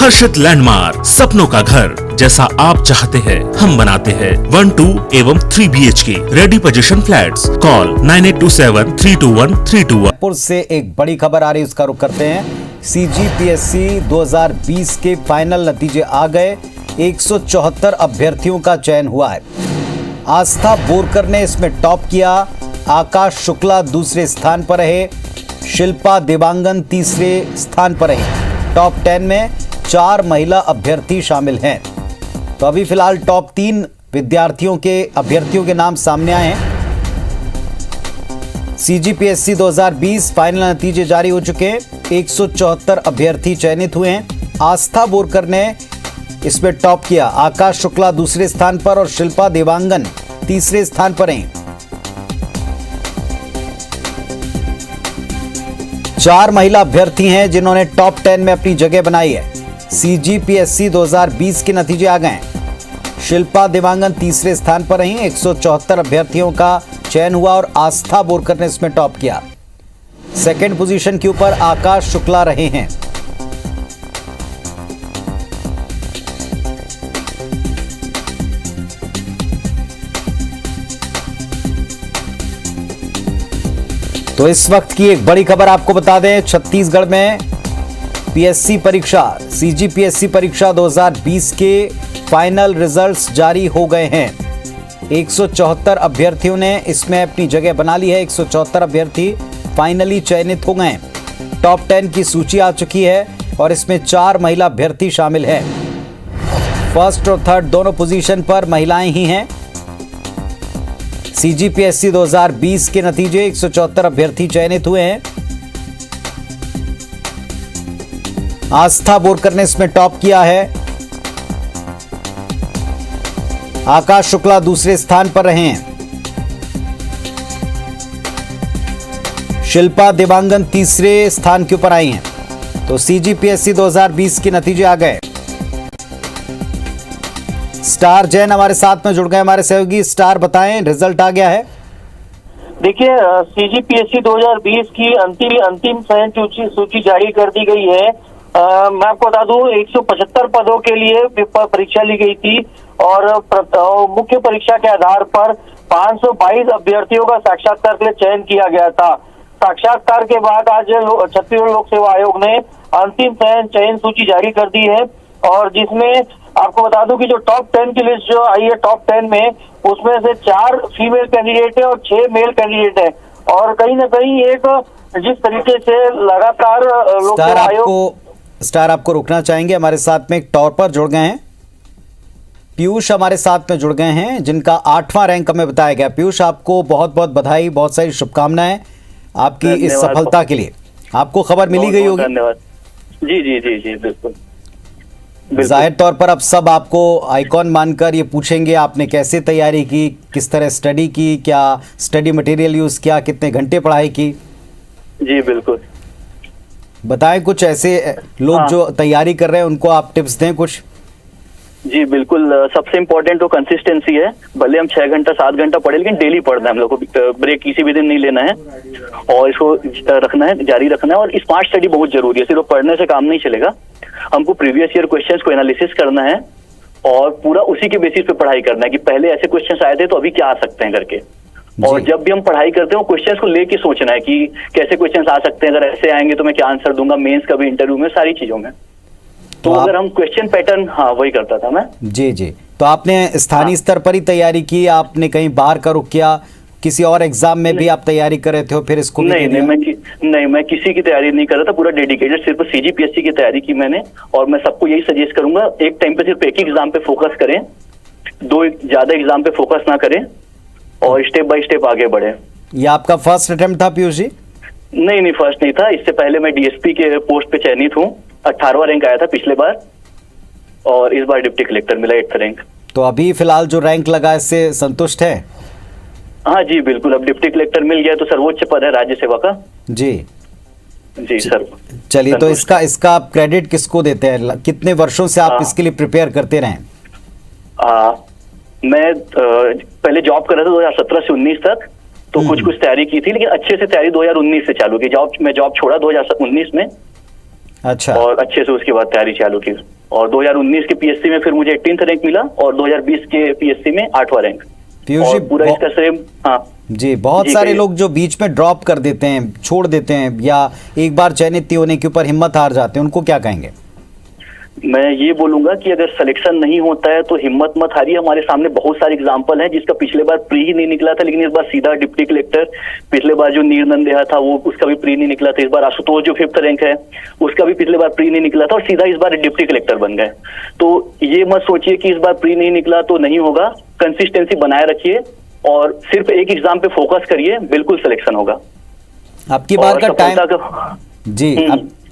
हर्षित landmark, सपनों का घर जैसा आप चाहते हैं हम बनाते हैं। 1, 2 एवं 3 BHK ready position flats. Call 9827321321। Jaipur से एक बड़ी खबर आ रही है, उसका रुख करते हैं। CGPSC 2020 के फाइनल नतीजे आ गए। 174 अभ्यर्थियों का चयन हुआ है। आस्था बोरकर ने इसमें टॉप किया। आकाश शुक्ला दूसरे स्थान पर रहे। शिल्पा देवांगन तीसरे स्थान पर रही। टॉप 10 में 4 महिला अभ्यर्थी शामिल हैं। तो अभी फिलहाल टॉप 3 अभ्यर्थियों के नाम सामने आए हैं। CGPSC 2020 फाइनल नतीजे जारी हो चुके हैं। 174 अभ्यर्थी चयनित हुए हैं। आस्था बोरकर ने इसमें टॉप किया। आकाश शुक्ला दूसरे स्थान पर और शिल्पा देवांगन तीसरे स्थान पर हैं। 4 महिला अभ्यर्थी हैं जिन्होंने टॉप 10 में अपनी जगह बनाई है। CGPSC 2020 के नतीजे आ गए हैं। शिल्पा देवांगन तीसरे स्थान पर रहीं। 174 अभ्यर्थियों का चयन हुआ और आस्था बोरकर ने इसमें टॉप किया। सेकंड पोजीशन के ऊपर आकाश शुक्ला रहे हैं। तो इस वक्त की एक बड़ी खबर आपको बता दें, छत्तीसगढ़ में PSC परीक्षा CGPSC परीक्षा 2020 के फाइनल रिजल्ट्स जारी हो गए हैं। 174 अभ्यर्थियों ने इसमें अपनी जगह बना ली है। 174 अभ्यर्थी फाइनली चयनित हो गए। टॉप 10 की सूची आ चुकी है और इसमें 4 महिला अभ्यर्थी शामिल हैं। फर्स्ट और थर्ड दोनों पोजीशन पर महिलाएं ही हैं। CGPSC 2020 के नतीजे 174 अभ्यर्थी चयनित हुए हैं। आस्था बोरकर ने इसमें टॉप किया है। आकाश शुक्ला दूसरे स्थान पर रहे हैं। शिल्पा देवांगन तीसरे स्थान के ऊपर आई हैं। तो CGPSC 2020 के नतीजे आ गए। स्टार जैन हमारे साथ में जुड़ गए, हमारे सहयोगी। स्टार बताएं, रिजल्ट आ गया है। देखिए, CGPSC 2020 की अंतिम चयन सूची जारी कर दी गई है। मैं आपको बता दूं, 175 पदों के लिए परीक्षा ली गई थी और मुख्य परीक्षा के आधार पर 522 अभ्यर्थियों का साक्षात्कार के लिए चयन किया गया था। साक्षात्कार के बाद आज छत्तीसगढ़ लोक सेवा आयोग ने अंतिम चयन सूची जारी कर दी है और जिसमें आपको बता दूं कि जो टॉप 10 की लिस्ट जो आई है, टॉप 10 में उसमें से 4 फीमेल कैंडिडेट है और 6 मेल कैंडिडेट है। और कहीं ना कहीं एक जिस तरीके से लगातार लोक सेवा आयोग स्टार आपको रुकना चाहेंगे। हमारे साथ में एक टॉपर जुड़ गए हैं, पीयूष हमारे साथ में जुड़ गए हैं, जिनका 8वां रैंक हमें बताया गया। पीयूष, आपको बहुत बहुत बधाई, बहुत सारी शुभकामनाएं आपकी इस सफलता के लिए। आपको खबर मिली गई होगी। धन्यवाद। जी जी जी जी बिल्कुल। जाहिर तौर पर अब सब आपको आइकॉन मानकर ये पूछेंगे आपने कैसे तैयारी की, किस तरह स्टडी की, क्या स्टडी मटेरियल यूज किया, कितने घंटे पढ़ाई की। जी बिल्कुल, बताएं कुछ ऐसे लोग जो तैयारी कर रहे हैं उनको आप टिप्स दें कुछ। जी बिल्कुल। सबसे इम्पोर्टेंट तो कंसिस्टेंसी है। भले हम 6 घंटा 7 घंटा पढ़े, लेकिन डेली पढ़ना है हम लोग को। ब्रेक किसी भी दिन नहीं लेना है और इसको रखना है, जारी रखना है। और स्मार्ट स्टडी बहुत जरूरी है, सिर्फ पढ़ने से काम नहीं चलेगा। हमको प्रीवियस ईयर क्वेश्चंस को एनालिसिस करना है और पूरा उसी के बेसिस पे पढ़ाई करना है कि पहले ऐसे क्वेश्चंस आए थे तो अभी क्या आ सकते हैं करके। और जब भी हम पढ़ाई करते हैं क्वेश्चंस को लेके सोचना है कि कैसे क्वेश्चंस आ सकते हैं, अगर ऐसे आएंगे तो मैं क्या आंसर दूंगा, मेंस का भी, इंटरव्यू में, सारी चीजों में। तो अगर हम क्वेश्चन पैटर्न, हाँ वही करता था मैं। जी जी। तो आपने स्थानीय स्तर पर ही तैयारी की, आपने कहीं बाहर का रुख किया, किसी और एग्जाम में भी आप तैयारी कर रहे थे फिर इसको नहीं, मैं किसी की तैयारी नहीं कर रहा था, पूरा डेडिकेटेड सिर्फ CGPSC की तैयारी की मैंने। और मैं सबको यही सजेस्ट करूंगा, एक टाइम पे सिर्फ एक ही एग्जाम पे फोकस करें, 2 ज्यादा एग्जाम पे फोकस ना करें और स्टेप बाय स्टेप आगे बढ़े। ये आपका फर्स्ट अटेम्प्ट था पीयूष जी? नहीं, फर्स्ट नहीं था। इससे पहले मैं DSP के पोस्ट पे चयनित हूँ। 18वां रैंक आया था पिछले बार और इस बार डिप्टी कलेक्टर मिला 8th रैंक। तो अभी फिलहाल जो रैंक लगा इससे संतुष्ट है? हाँ जी बिल्कुल। अब डिप्टी कलेक्टर मिल गया तो सर्वोच्च पद है राज्य सेवा का। जी जी सर। चलिए, तो इसका आप क्रेडिट किसको देते हैं? कितने वर्षों से आप इसके लिए प्रिपेयर करते रहे? मैं पहले जॉब कर रहा था 2017 से 19 तक, तो कुछ तैयारी की थी, लेकिन अच्छे से तैयारी 2019 से चालू की। मैं जॉब छोड़ा 2019 में अच्छा। और अच्छे से उसके बाद तैयारी चालू की। और 2019 के पीएससी में फिर मुझे 18th रैंक मिला और 2020 के पीएससी में 8वां रैंक। पीयूष जी, और पूरा इसका सेम। हाँ जी, बहुत जी, सारे कहिए। लोग जो बीच में ड्रॉप कर देते हैं, छोड़ देते हैं, या एक बार चयनित होने के ऊपर हिम्मत हार जाते हैं, उनको क्या कहेंगे? मैं ये बोलूंगा कि अगर सिलेक्शन नहीं होता है तो हिम्मत मत हारिए। हमारे सामने बहुत सारे एग्जाम्पल हैं जिसका पिछले बार प्री ही नहीं निकला था, लेकिन इस बार सीधा डिप्टी कलेक्टर। पिछले बार जो नीर नंदेहा था वो उसका भी प्री नहीं निकला था। इस बार आशुतोष जो 5th रैंक है उसका भी पिछले बार प्री नहीं निकला था और सीधा इस बार डिप्टी कलेक्टर बन गए। तो ये मत सोचिए कि इस बार प्री नहीं निकला तो नहीं होगा। कंसिस्टेंसी बनाए रखिए और सिर्फ एक एग्जाम पे फोकस करिए, बिल्कुल सिलेक्शन होगा। आपकी बार और का टाइम सफलता जी,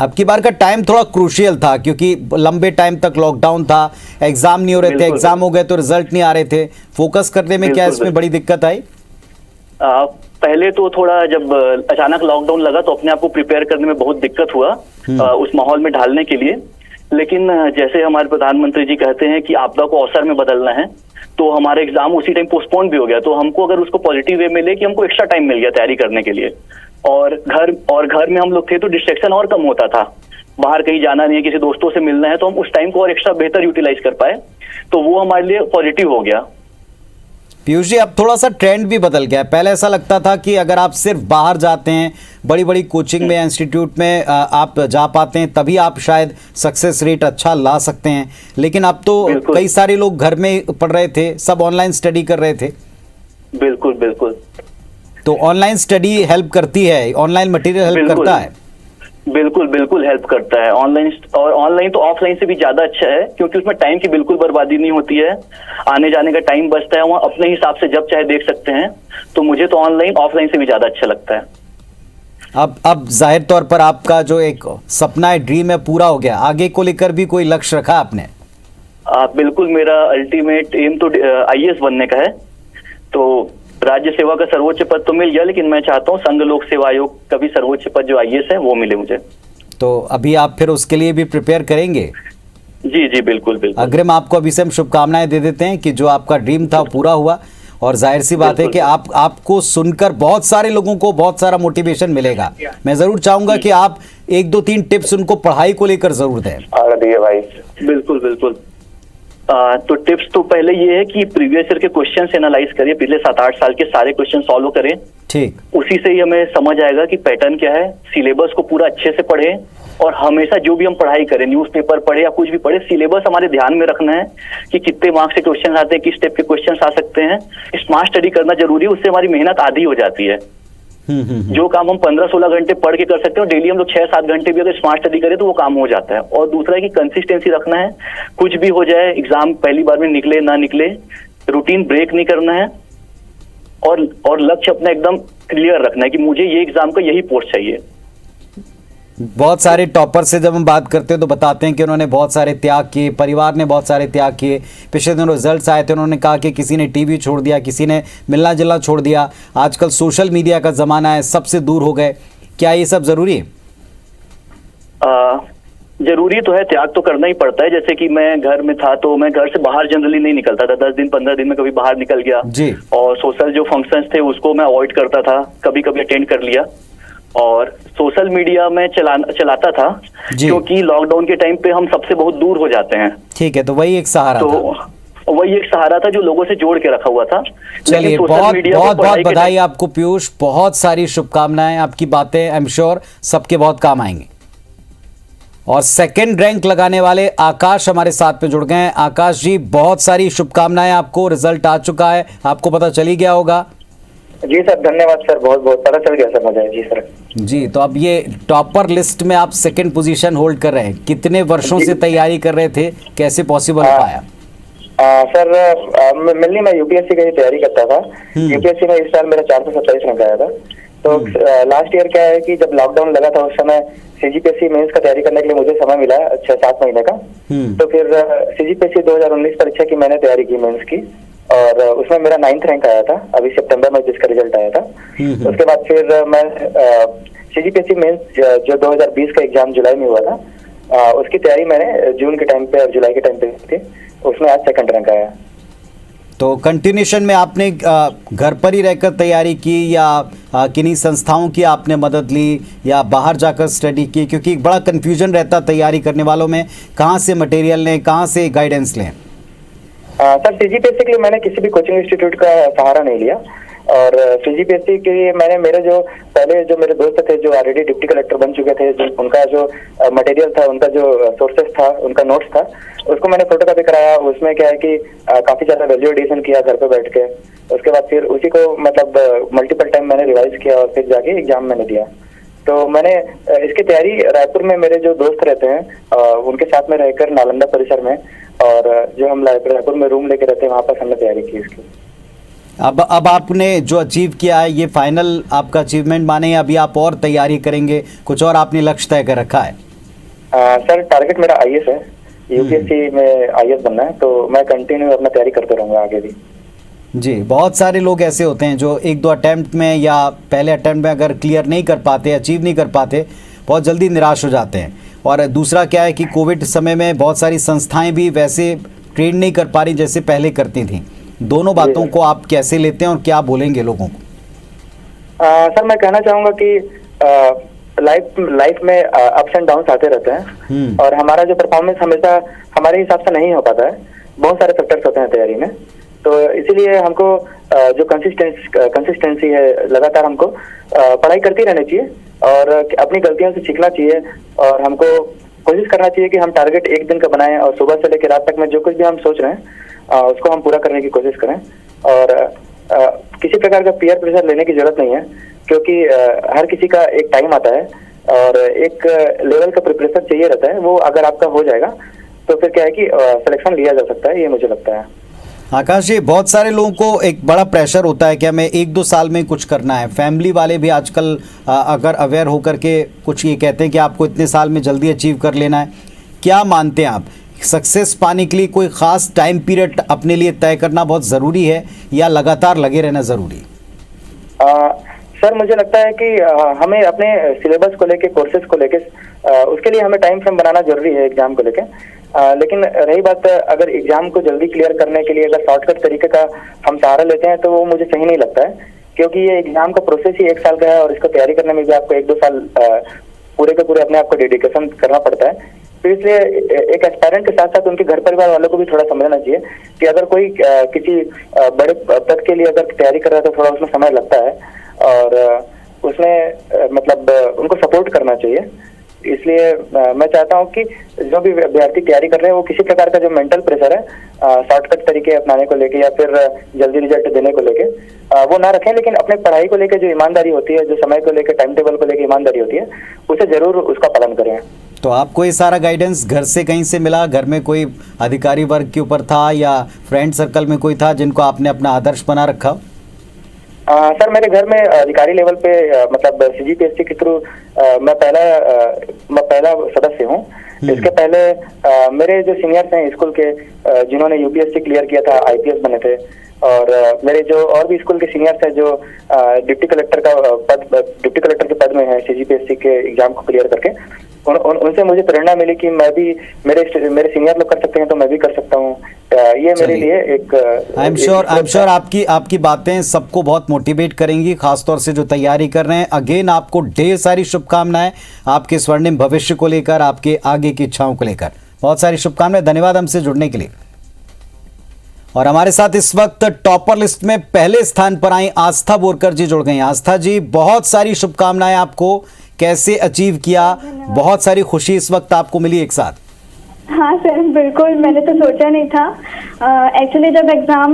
अब की बार का टाइम थोड़ा क्रूशियल था क्योंकि लंबे टाइम तक लॉकडाउन था, एग्जाम नहीं हो रहे थे, बिल्कुल, एग्जाम हो गए तो रिजल्ट नहीं आ रहे थे। फोकस करने में क्या बिल्कुल, इसमें बड़ी दिक्कत आई? पहले तो थोड़ा जब अचानक लॉकडाउन लगा तो अपने आप को प्रिपेयर करने में बहुत दिक्कत हुआ उस माहौल में ढालने के लिए। लेकिन जैसे हमारे प्रधानमंत्री जी कहते हैं कि आपदा को अवसर में बदलना है, तो हमारा एग्जाम उसी टाइम पोस्टपोन भी हो गया। तो हमको अगर उसको पॉजिटिव वे में ले कि हमको एक्स्ट्रा टाइम मिल गया तैयारी करने के लिए। और घर में हम लोग थे तो डिस्ट्रैक्शन और कम होता था। बाहर कहीं जाना नहीं है, किसी दोस्तों से मिलना है, तो हम उस टाइम को और एक्स्ट्रा बेहतर यूटिलाइज कर पाए। तो वो हमारे लिए पॉजिटिव हो गया। पीयूष जी, अब थोड़ा सा ट्रेंड भी बदल गया है। पहले ऐसा लगता था कि अगर आप सिर्फ बाहर जाते हैं, बड़ी बड़ी कोचिंग में, इंस्टीट्यूट में आप जा पाते हैं, तभी आप शायद सक्सेस रेट अच्छा ला सकते हैं। लेकिन अब तो कई सारे लोग घर में पढ़ रहे थे, सब ऑनलाइन स्टडी कर रहे थे। बिल्कुल बिल्कुल। तो ऑनलाइन स्टडी हेल्प करती है, ऑनलाइन मटेरियल हेल्प बिल्कुल। करता है? बिल्कुल बिल्कुल हेल्प करता है ऑनलाइन। और ऑनलाइन तो ऑफलाइन से भी ज्यादा अच्छा है क्योंकि उसमें टाइम की बिल्कुल बर्बादी नहीं होती है। आने जाने का टाइम बचता है, वहाँ अपने हिसाब से जब चाहे देख सकते हैं। तो मुझे तो ऑनलाइन ऑफलाइन से भी ज्यादा अच्छा लगता है। अब जाहिर तौर पर आपका जो एक सपना है, ड्रीम है, पूरा हो गया। आगे को लेकर भी कोई लक्ष्य रखा आपने? बिल्कुल, मेरा अल्टीमेट एम तो आईएएस बनने का है। तो राज्य सेवा का सर्वोच्च पद तो मिल गया, लेकिन मैं चाहता हूँ संघ लोक सेवा आयोग का भी सर्वोच्च पद जो आईएएस है वो मिले मुझे। तो अभी आप फिर उसके लिए भी प्रिपेयर करेंगे? जी जी बिल्कुल बिल्कुल। अग्रिम आपको अभी से हम शुभकामनाएं दे देते हैं कि जो आपका ड्रीम था पूरा हुआ। और जाहिर सी बात है कि आपको सुनकर बहुत सारे लोगों को बहुत सारा मोटिवेशन मिलेगा। मैं जरूर चाहूंगा कि आप 1-2-3 टिप्स उनको पढ़ाई को लेकर जरूर दें। भाई बिल्कुल बिल्कुल। तो टिप्स तो पहले ये है कि प्रीवियस ईयर के क्वेश्चन एनालाइज करिए, पिछले 7-8 साल के सारे क्वेश्चन सॉल्व करें। ठीक। उसी से ही हमें समझ आएगा कि पैटर्न क्या है। सिलेबस को पूरा अच्छे से पढ़ें और हमेशा जो भी हम पढ़ाई करें, न्यूज़पेपर पढ़े या कुछ भी पढ़े, सिलेबस हमारे ध्यान में रखना है कि कितने मार्क्स से क्वेश्चन आते हैं, किस टाइप के क्वेश्चन आ सकते हैं। स्मार्ट स्टडी करना जरूरी है, उससे हमारी मेहनत आधी हो जाती है। जो काम हम 15-16 घंटे पढ़ के कर सकते हैं, डेली हम लोग 6-7 घंटे भी अगर स्मार्ट स्टडी करें तो वो काम हो जाता है। और दूसरा है कि कंसिस्टेंसी रखना है। कुछ भी हो जाए, एग्जाम पहली बार में निकले ना निकले, रूटीन ब्रेक नहीं करना है। और लक्ष्य अपना एकदम क्लियर रखना है कि मुझे ये एग्जाम का यही पोस्ट चाहिए। बहुत सारे टॉपर से जब हम बात करते हैं तो बताते हैं कि उन्होंने बहुत सारे त्याग किए, परिवार ने बहुत सारे त्याग किए। पिछले दिनों रिजल्ट्स आए थे, उन्होंने कहा कि किसी ने टीवी छोड़ दिया, किसी ने मिलना जुलना छोड़ दिया। आजकल सोशल मीडिया का ज़माना है, सबसे दूर हो गए। क्या ये सब ज़रूरी है? जरूरी तो है, त्याग तो करना ही पड़ता है। जैसे कि मैं घर में था तो मैं घर से बाहर जनरली नहीं निकलता था। 10 दिन 15 दिन में कभी बाहर निकल गया जी। और सोशल जो फंक्शंस थे उसको मैं अवॉइड करता था, कभी कभी अटेंड कर लिया। और सोशल मीडिया में चलाता था क्योंकि लॉकडाउन के टाइम पे हम सबसे बहुत दूर हो जाते हैं। ठीक है, तो वही एक सहारा था। वही एक सहारा था जो लोगों से जोड़ के रखा हुआ था। चलिए, बहुत बधाई आपको पीयूष, बहुत सारी शुभकामनाएं। आपकी बातें आई एम श्योर सबके बहुत काम आएंगी। और सेकंड रैंक लगाने वाले आकाश हमारे साथ पे जुड़ गए हैं। आकाश जी, बहुत सारी शुभकामनाएं आपको। रिजल्ट आ चुका है, आपको पता चली गया होगा। जी सर, धन्यवाद सर, बहुत बहुत पता चल गया सर मुझे। जी सर। जी, तो अब ये टॉपर लिस्ट में आप सेकंड पोजीशन होल्ड कर रहे हैं। कितने वर्षों से तैयारी कर रहे थे, कैसे पॉसिबल हो पाया? सर मेनली मैं यूपीएससी की तैयारी करता था। यूपीएससी में इस साल मेरा 427 रैंक आया था। तो लास्ट ईयर क्या है कि जब लॉकडाउन लगा था उस समय सीजीपीएससी मेंस का तैयारी करने के लिए मुझे समय मिला 6-7 महीने का। तो फिर सीजीपीएससी 2019 परीक्षा की मैंने तैयारी की मेंस की, और उसमें मेरा 9th रैंक आया था अभी सितंबर में जिसका रिजल्ट आया था। उसके बाद फिर मैं सीजीपीएससी मेंस जो 2020 का एग्जाम जुलाई में हुआ था, उसकी तैयारी मैंने जून के टाइम पे और जुलाई के टाइम पे की थी। उसमें आज सेकंड रैंक आया। तो कंटिन्यूशन में आपने घर पर ही रहकर तैयारी की या किन्हीं संस्थाओं की आपने मदद ली या बाहर जाकर स्टडी की, क्योंकि एक बड़ा कन्फ्यूजन रहता तैयारी करने वालों में, कहाँ से मटेरियल लें, कहाँ से गाइडेंस लें? सर सीजीपीएससी के लिए मैंने किसी भी कोचिंग इंस्टीट्यूट का सहारा नहीं लिया, और सीजीपीएससी के लिए मैंने मेरे मेरे दोस्त थे जो ऑलरेडी डिप्टी कलेक्टर बन चुके थे, उनका जो मटेरियल था, उनका जो सोर्सेस था, उनका नोट्स था, उसको मैंने फोटोकॉपी कराया। उसमें क्या है कि काफी ज्यादा वैल्यू एडिशन किया घर पे बैठ के। उसके बाद फिर उसी को मतलब मल्टीपल टाइम मैंने रिवाइज किया और फिर जाके एग्जाम मैंने दिया। तो मैंने इसकी तैयारी रायपुर में मेरे जो दोस्त रहते हैं उनके साथ में रहकर नालंदा परिसर में, और जो हम रायपुर में रूम लेके रहते हैं वहाँ पर हमने तैयारी की इसकी। अब आपने जो अचीव किया है ये फाइनल आपका अचीवमेंट माने, या अभी आप और तैयारी करेंगे, कुछ और आपने लक्ष्य तय कर रखा है? सर टारगेट मेरा आईएएस है, यूपीएससी में आईएएस बनना है, तो मैं कंटिन्यू अपना तैयारी करते रहूंगा आगे भी। जी, बहुत सारे लोग ऐसे होते हैं जो एक दो अटेम्प्ट में या पहले अटेम्प्ट में अगर क्लियर नहीं कर पाते, अचीव नहीं कर पाते, बहुत जल्दी निराश हो जाते हैं। और दूसरा क्या है कि कोविड समय में बहुत सारी संस्थाएं भी वैसे ट्रेन नहीं कर पा रही जैसे पहले करती थी। दोनों बातों को आप कैसे लेते हैं और क्या बोलेंगे लोगों को? सर मैं कहना चाहूंगा कि लाइफ में अप्स एंड डाउन्स आते रहते हैं, और हमारा जो परफॉर्मेंस हमेशा हमारे हिसाब से नहीं हो पाता है। बहुत सारे फैक्टर्स होते हैं तैयारी में, तो इसीलिए हमको जो कंसिस्टेंसी है, लगातार हमको पढ़ाई करती रहनी चाहिए और अपनी गलतियों से सीखना चाहिए, और हमको कोशिश करना चाहिए कि हम टारगेट एक दिन का बनाएं और सुबह से लेकर रात तक में जो कुछ भी हम सोच रहे हैं उसको हम पूरा करने की कोशिश करें। और किसी प्रकार का पीयर प्रेशर लेने की जरूरत नहीं है, क्योंकि हर किसी का एक टाइम आता है और एक लेवल का प्रिपरेशन चाहिए रहता है। वो अगर आपका हो जाएगा तो फिर क्या है कि सिलेक्शन लिया जा सकता है, ये मुझे लगता है। आकाश जी, बहुत सारे लोगों को एक बड़ा प्रेशर होता है कि हमें एक दो साल में कुछ करना है। फैमिली वाले भी आजकल अगर अवेयर होकर के कुछ ये कहते हैं कि आपको इतने साल में जल्दी अचीव कर लेना है। क्या मानते हैं आप, सक्सेस पाने के लिए कोई ख़ास टाइम पीरियड अपने लिए तय करना बहुत ज़रूरी है या लगातार लगे रहना ज़रूरी? सर मुझे लगता है कि हमें अपने सिलेबस को लेके, कोर्सेज को लेके, उसके लिए हमें टाइम फ्रेम बनाना जरूरी है एग्जाम को लेके। लेकिन रही बात अगर एग्जाम को जल्दी क्लियर करने के लिए अगर शॉर्टकट तरीके का हम सहारा लेते हैं तो वो मुझे सही नहीं लगता है, क्योंकि ये एग्जाम का प्रोसेस ही 1 साल का है और इसको तैयारी करने में भी आपको 1-2 साल पूरे के पूरे अपने आप को डेडिकेशन करना पड़ता है। तो इसलिए एक एस्पायरेंट के साथ साथ उनके घर परिवार वालों को भी थोड़ा समझना चाहिए कि अगर कोई किसी बड़े पद के लिए अगर तैयारी कर रहा है तो थोड़ा उसमें समय लगता है, और उसमें मतलब उनको सपोर्ट करना चाहिए। इसलिए मैं चाहता हूं कि जो भी विद्यार्थी तैयारी कर रहे हैं वो किसी प्रकार का जो मेंटल प्रेशर है शॉर्टकट तरीके अपनाने को लेके या फिर जल्दी रिजल्ट देने को लेके वो ना रखें, लेकिन अपने पढ़ाई को लेके जो ईमानदारी होती है, जो समय को लेके, टाइम टेबल को लेके ईमानदारी होती है, उसे जरूर उसका पालन करें। तो आपको ये सारा गाइडेंस घर से कहीं से मिला? घर में कोई अधिकारी वर्ग के ऊपर था या फ्रेंड सर्कल में कोई था जिनको आपने अपना आदर्श बना रखा? सर मेरे घर में अधिकारी लेवल पे मतलब सीजीपीएससी के थ्रू मैं पहला सदस्य हूँ। इसके पहले मेरे जो सीनियर्स हैं स्कूल के जिन्होंने यूपीएससी क्लियर किया था, आईपीएस बने थे, और मेरे जो और भी स्कूल के सीनियर्स हैं जो डिप्टी कलेक्टर के पद में है सीजीपीएससी के एग्जाम को क्लियर करके, उनसे मुझे प्रेरणा मिली कि मैं भी, मेरे सीनियर लोग कर सकते हैं तो मैं भी कर सकता हूँ। ये मेरे लिए एक आई एम श्योर आपकी बातें सबको बहुत मोटिवेट करेंगी, खासतौर से जो तैयारी कर रहे हैं। अगेन आपको ढेर सारी शुभकामनाएं आपके स्वर्णिम भविष्य को लेकर, आपके आगे की इच्छाओं को लेकर। बहुत सारी शुभकामनाएं। धन्यवाद हमसे जुड़ने के लिए। और हमारे साथ इस वक्त टॉपर लिस्ट में पहले स्थान पर आई आस्था बोरकर जी जुड़ गई। आस्था जी, बहुत सारी शुभकामनाएं आपको। कैसे अचीव किया? बहुत सारी खुशी इस वक्त आपको मिली एक साथ। हाँ सर, बिल्कुल, मैंने तो सोचा नहीं था। एक्चुअली जब एग्जाम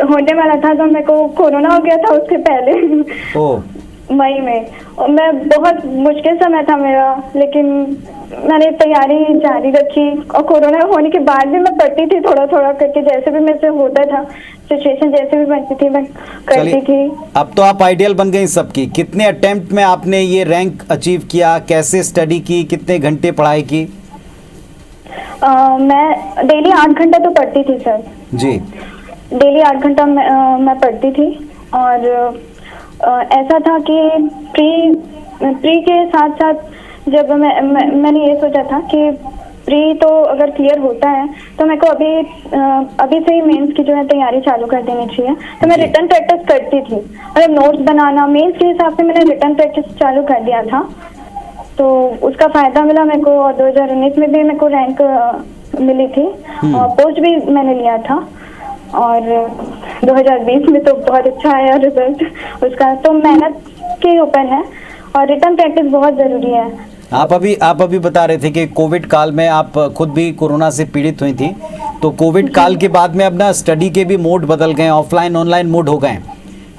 होने वाला था तो मेरे को कोरोना हो गया था उसके पहले मई में, और मैं बहुत मुश्किल समय था मेरा, लेकिन मैंने तैयारी जारी रखी और कोरोना होने के बाद भी मैं पढ़ती थी थोड़ा थोड़ा करके, जैसे भी मेरे से होता था, सिचुएशन जैसे भी बनती थी मैं करती थी। अब तो आप आइडियल बन गई सबकी। कितने अटेम्प्ट में आपने ये रैंक अचीव किया? कैसे स्टडी की? कितने घंटे पढ़ाई की? मैं डेली 8 घंटा तो पढ़ती थी सर जी। डेली 8 घंटा मैं पढ़ती थी, और ऐसा था कि प्री के साथ साथ जब मैंने ये सोचा था कि प्री तो अगर क्लियर होता है तो मेरे को अभी से ही मेंस की जो है तैयारी चालू कर देनी चाहिए। तो मैं रिटर्न प्रैक्टिस करती थी, मतलब नोट्स बनाना मेंस के हिसाब से मैंने रिटर्न प्रैक्टिस चालू कर दिया था, तो उसका फायदा मिला मेरे को। और 2019 में भी मेरे को रैंक मिली थी और पोस्ट भी मैंने लिया था, और 2020 में तो बहुत अच्छा आया रिजल्ट उसका। तो मेहनत के ऊपर है और रिटर्न प्रैक्टिस बहुत जरूरी है। आप अभी बता रहे थे कि कोविड काल में आप खुद भी कोरोना से पीड़ित हुई थी, तो कोविड काल के बाद में अपना स्टडी के भी मोड बदल गए, ऑफलाइन ऑनलाइन मोड हो गए।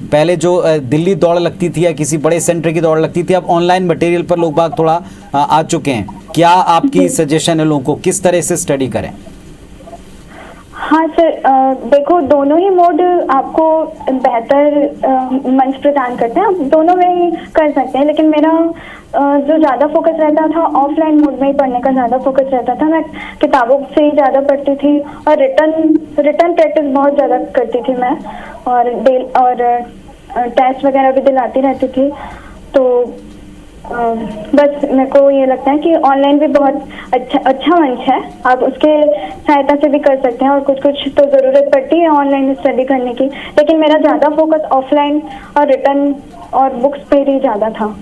पहले जो दिल्ली दौड़ लगती थी या किसी बड़े सेंटर की दौड़ लगती थी, अब ऑनलाइन मटेरियल पर लोग बाग थोड़ा आ चुके हैं। क्या आपकी सजेशन है लोगों को किस तरह से स्टडी करें? हाँ सर, देखो दोनों ही मोड आपको बेहतर मंच प्रदान करते हैं, आप दोनों में ही कर सकते हैं। लेकिन मेरा जो ज़्यादा फोकस रहता था ऑफलाइन मोड में ही पढ़ने का ज़्यादा फोकस रहता था। मैं किताबों से ही ज़्यादा पढ़ती थी और रिटर्न प्रैक्टिस बहुत ज़्यादा करती थी मैं, और टेस्ट वगैरह भी दिलाती रहती थी। तो बस मेरे को ये लगता है कि ऑनलाइन भी बहुत अच्छा मंच है, आप उसके सहायता से भी कर सकते हैं। और कुछ तो ज़रूरत पड़ती है ऑनलाइन स्टडी करने की, लेकिन मेरा ज़्यादा फोकस ऑफलाइन और रिटर्न और बुक्स पे ही ज़्यादा था।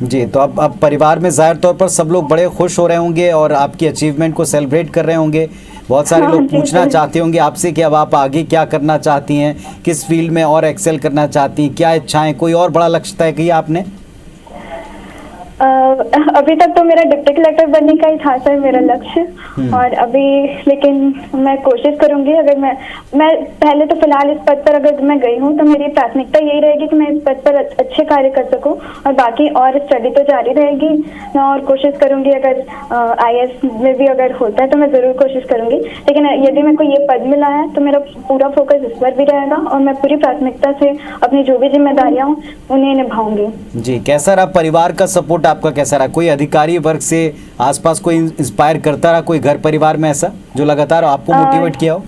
जी, तो अब परिवार में ज़ाहिर तौर पर सब लोग बड़े खुश हो रहे होंगे और आपकी अचीवमेंट को सेलिब्रेट कर रहे होंगे। बहुत सारे लोग पूछना चाहते होंगे आपसे कि अब आप आगे क्या करना चाहती हैं, किस फील्ड में और एक्सेल करना चाहती हैं, क्या इच्छाएं, कोई और बड़ा लक्ष्य तय किया आपने? अभी तक तो मेरा डिप्टी कलेक्टर बनने का ही था सर मेरा लक्ष्य, और अभी लेकिन मैं कोशिश करूंगी। अगर मैं पहले तो फिलहाल इस पद पर अगर मैं गई हूँ तो मेरी प्राथमिकता यही रहेगी कि मैं इस पद पर अच्छे कार्य कर सकूं, और बाकी और स्टडी तो जारी रहेगी। मैं और कोशिश करूंगी, अगर IAS में भी अगर होता है तो मैं ज़रूर कोशिश करूंगी। लेकिन यदि मेरे को ये पद मिला है तो मेरा पूरा फोकस इस पर भी रहेगा और मैं पूरी प्राथमिकता से अपनी जो भी जिम्मेदारियाँ उन्हें निभाऊंगी। जी, कैसा रहा परिवार का सपोर्ट आपका, कैसा रहा? कोई अधिकारी वर्ग से आसपास कोई इंस्पायर करता रहा, कोई घर परिवार में ऐसा जो लगातार आपको मोटिवेट किया हो?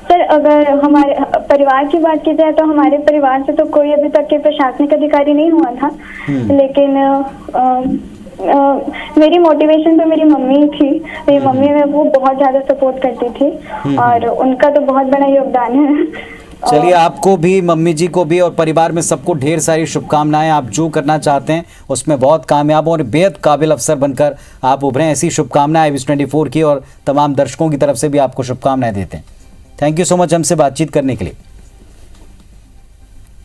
सर, अगर हमारे परिवार की बात की जाए तो हमारे परिवार से तो कोई अभी तक के प्रशासनिक अधिकारी नहीं हुआ था, लेकिन मेरी मोटिवेशन तो मेरी मम्मी थी। मेरी मम्मी में वो बहुत ज़्यादा सपोर्ट करती थी और उनका तो बहुत बड़ा योगदान है। चलिए, आपको भी, मम्मी जी को भी और परिवार में सबको ढेर सारी शुभकामनाएं। आप जो करना चाहते हैं उसमें बहुत कामयाब और बेहद काबिल अफसर बनकर आप उभरें, ऐसी शुभकामनाएं IBS24 की और तमाम दर्शकों की तरफ से भी आपको शुभकामनाएं देते हैं। थैंक यू सो मच हमसे बातचीत करने के लिए।